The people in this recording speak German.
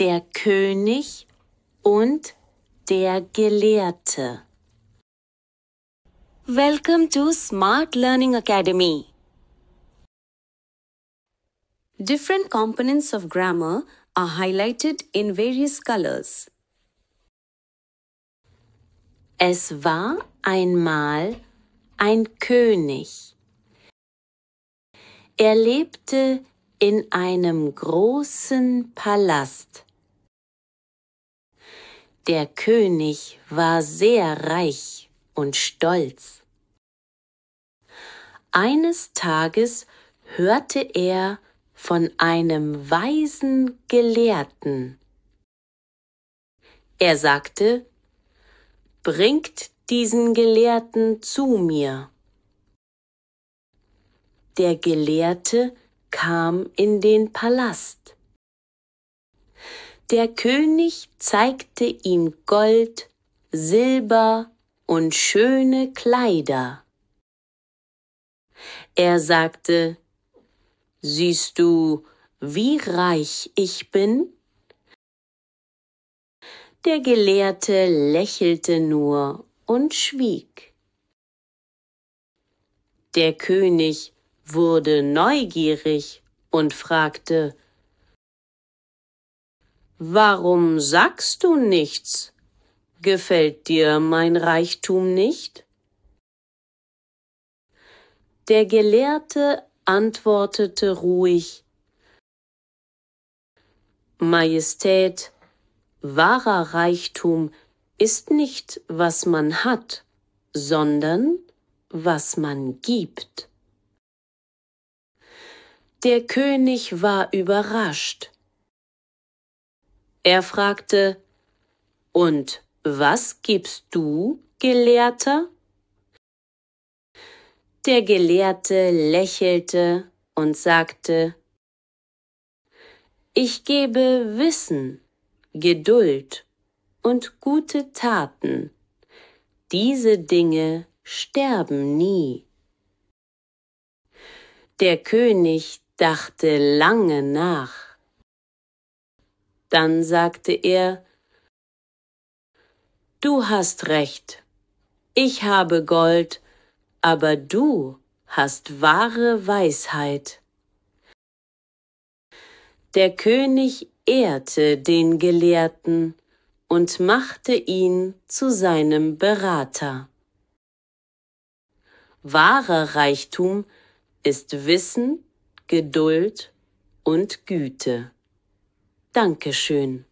Der König und der Gelehrte. Welcome to Smart Learning Academy. Different components of grammar are highlighted in various colors. Es war einmal ein König. Er lebte in einem großen Palast. Der König war sehr reich und stolz. Eines Tages hörte er von einem weisen Gelehrten. Er sagte: Bringt diesen Gelehrten zu mir. Der Gelehrte kam in den Palast. Der König zeigte ihm Gold, Silber und schöne Kleider. Er sagte: Siehst du, wie reich ich bin? Der Gelehrte lächelte nur und schwieg. Der König wurde neugierig und fragte: Warum sagst du nichts? Gefällt dir mein Reichtum nicht? Der Gelehrte antwortete ruhig: Majestät, wahrer Reichtum ist nicht, was man hat, sondern was man gibt. Der König war überrascht. Er fragte: Und was gibst du, Gelehrter? Der Gelehrte lächelte und sagte: Ich gebe Wissen, Geduld und gute Taten. Diese Dinge sterben nie. Der König dachte lange nach. Dann sagte er: Du hast recht. Ich habe Gold, aber du hast wahre Weisheit. Der König ehrte den Gelehrten und machte ihn zu seinem Berater. Wahrer Reichtum ist Wissen, Geduld und Güte. Dankeschön.